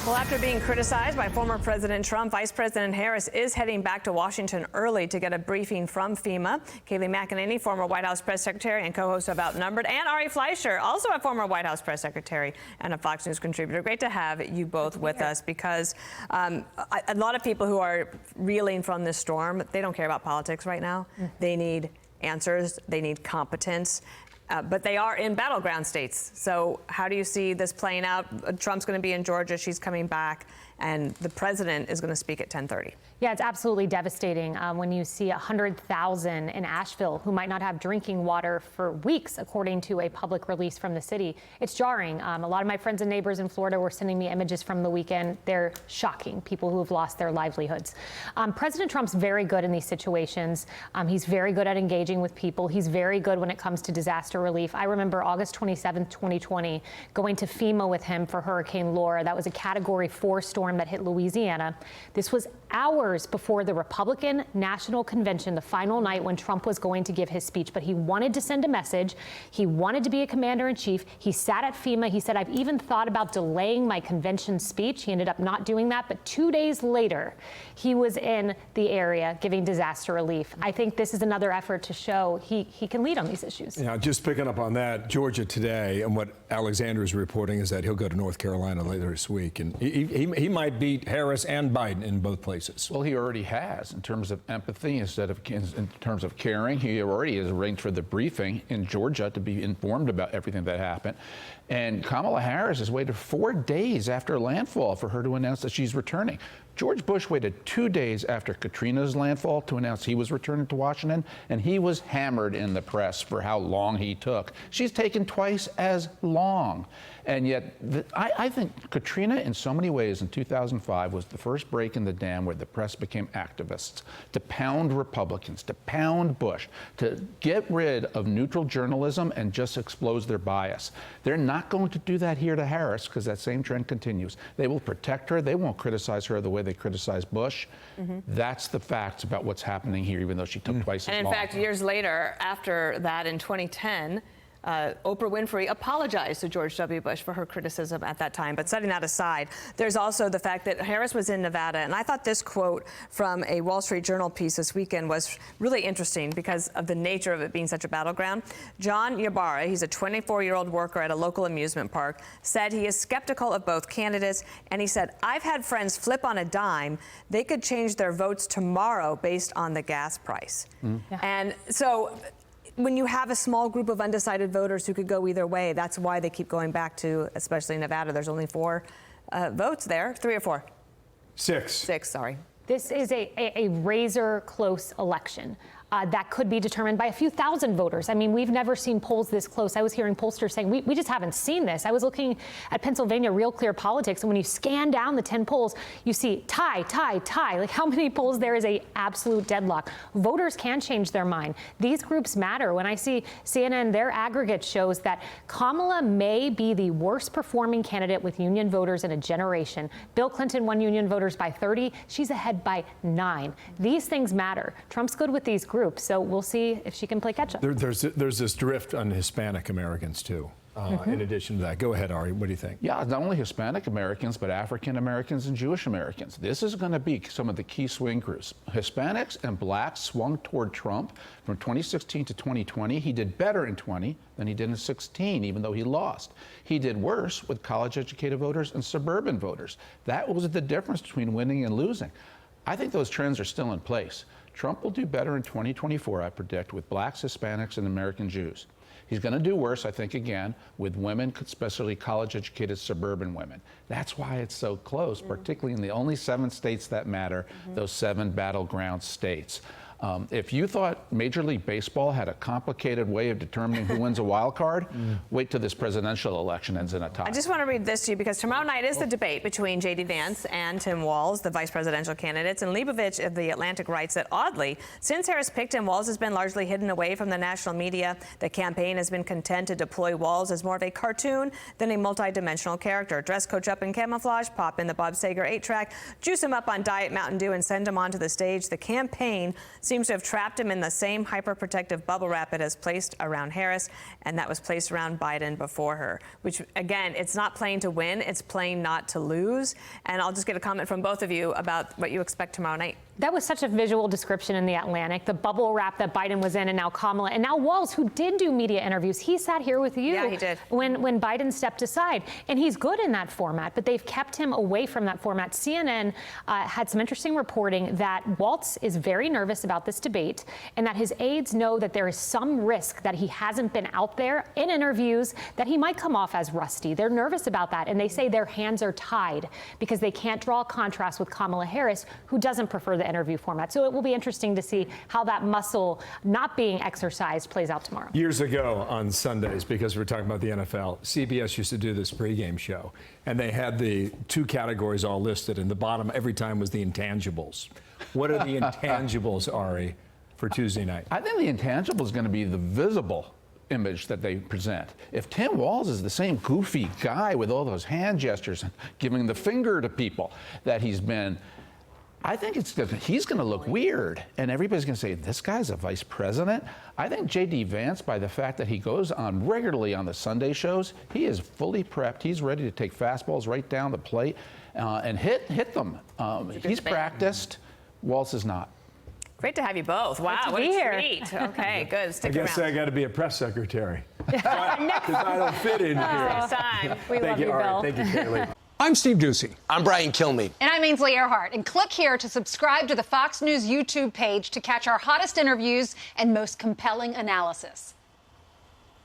Well, after being criticized by former President Trump, Vice President Harris is heading back to Washington early to get a briefing from FEMA. Kayleigh McEnany, former White House press secretary and co-host of Outnumbered, and Ari Fleischer, also a former White House press secretary and a Fox News contributor. Great to have you both with us because a lot of people who are reeling from this storm, they don't care about politics right now. They need answers. They need competence. But they are in battleground states. So how do you see this playing out? Trump's going to be in Georgia. She's coming back. And the president is going to speak at 10:30. Yeah, it's absolutely devastating when you see 100,000 in Asheville who might not have drinking water for weeks, according to a public release from the city. It's jarring. A lot of my friends and neighbors in Florida were sending me images from the weekend. They're shocking, people who have lost their livelihoods. President Trump's very good in these situations. He's very good at engaging with people. He's very good when it comes to disaster relief. I remember August 27th, 2020, going to FEMA with him for Hurricane Laura. That was a Category 4 storm that hit Louisiana. This was hours before the Republican National Convention, the final night when Trump was going to give his speech. But he wanted to send a message. He wanted to be a commander-in-chief. He sat at FEMA. He said, I've even thought about delaying my convention speech. He ended up not doing that. But 2 days later, he was in the area giving disaster relief. I think this is another effort to show he can lead on these issues. Yeah, just picking up on that, Georgia today, and what Alexander is reporting is that he'll go to North Carolina later this week. And he might beat Harris and Biden in both places. Well, he already has in terms of empathy instead of in terms of caring. He already has arranged for the briefing in Georgia to be informed about everything that happened. And Kamala Harris has waited 4 days after landfall for her to announce that she's returning. George Bush waited 2 days after Katrina's landfall to announce he was returning to Washington, and he was hammered in the press for how long he took. She's taken twice as long. And yet, I think Katrina, in so many ways, in 2005, was the first break in the dam where the press became activists, to pound Republicans, to pound Bush, to get rid of neutral journalism and just expose their bias. They're not going to do that here to Harris because that same trend continues. They will protect her. They won't criticize her the way they criticize Bush. That's the facts about what's happening here, even though she took twice as long. And in fact, years later, after that in 2010, Oprah Winfrey apologized to George W. Bush for her criticism at that time. But setting that aside, there's also the fact that Harris was in Nevada. And I thought this quote from a Wall Street Journal piece this weekend was really interesting because of the nature of it being such a battleground. John Ybarra, he's a 24-year-old worker at a local amusement park, said he is skeptical of both candidates. And he said, I've had friends flip on a dime. They could change their votes tomorrow based on the gas price. Yeah. And so when you have a small group of undecided voters who could go either way, that's why they keep going back to, especially Nevada, there's only 4 votes there. 3 or 4? 6. 6, sorry. This is a razor-close election. That could be determined by a few thousand voters. I mean, we've never seen polls this close. I was hearing pollsters saying, we just haven't seen this. I was looking at Pennsylvania Real Clear Politics, and when you scan down the 10 polls, you see tie, tie, tie. Like, how many polls there is a absolute deadlock? Voters can change their mind. These groups matter. When I see CNN, their aggregate shows that Kamala may be the worst performing candidate with union voters in a generation. Bill Clinton won union voters by 30. She's ahead by 9. These things matter. Trump's good with these groups. So we'll see if she can play catch up. There's this drift on Hispanic Americans, too. In addition to that, go ahead, Ari. What do you think? Yeah, not only Hispanic Americans, but African Americans and Jewish Americans. This is going to be some of the key swing groups. Hispanics and blacks swung toward Trump from 2016 to 2020. He did better in 20 than he did in 16, even though he lost. He did worse with college-educated voters and suburban voters. That was the difference between winning and losing. I think those trends are still in place. Trump will do better in 2024, I predict, with blacks, Hispanics, and American Jews. He's going to do worse, I think, again, with women, especially college-educated suburban women. That's why it's so close, particularly in the only 7 states that matter, those 7 battleground states. If you thought Major League Baseball had a complicated way of determining who wins a wild card, wait till this presidential election ends in a tie. I just want to read this to you because tomorrow night is the debate between J.D. Vance and Tim Walz, the vice presidential candidates. And Leibovich of The Atlantic writes that, oddly, since Harris picked him, Walz has been largely hidden away from the national media. The campaign has been content to deploy Walz as more of a cartoon than a multi-dimensional character. Dress coach up in camouflage, pop in the Bob Sager 8-track, juice him up on Diet Mountain Dew, and send him onto the stage. The campaign seems seems to have trapped him in the same hyperprotective bubble wrap it has placed around Harris, and that was placed around Biden before her, which, again, it's not playing to win, it's playing not to lose. And I'll just get a comment from both of you about what you expect tomorrow night. That was such a visual description in The Atlantic, the bubble wrap that Biden was in, and now Kamala, and now Walz, who did do media interviews. He sat here with you. Yeah, he did. When Biden stepped aside, and he's good in that format, but they've kept him away from that format. CNN had some interesting reporting that Walz is very nervous about this debate, and that his aides know that there is some risk that he hasn't been out there in interviews, that he might come off as rusty. They're nervous about that, and they say their hands are tied because they can't draw a contrast with Kamala Harris, who doesn't prefer the interview format. So it will be interesting to see how that muscle not being exercised plays out tomorrow. Years ago on Sundays, because we're talking about the NFL, CBS used to do this pregame show, and they had the two categories all listed, and the bottom every time was the intangibles. What are the intangibles, Ari, for Tuesday night? I think the intangible is going to be the visible image that they present. If Tim Walz is the same goofy guy with all those hand gestures and giving the finger to people that he's been, I think he's going to look weird, and everybody's going to say, this guy's a vice president. I think J.D. Vance, by the fact that he goes on regularly on the Sunday shows, he is fully prepped. He's ready to take fastballs right down the plate and hit them. He's practiced. Walz is not. Great to have you both. Wow, to what be a here. treat. Okay, good. I Stick guess around. I got to be a press secretary. Because I don't fit in here. Next time. We love you, Ari. Bill. Thank you, Kayleigh. I'm Steve Ducey. I'm Brian Kilmeade. And I'm Ainsley Earhart. And click here to subscribe to the Fox News YouTube page to catch our hottest interviews and most compelling analysis.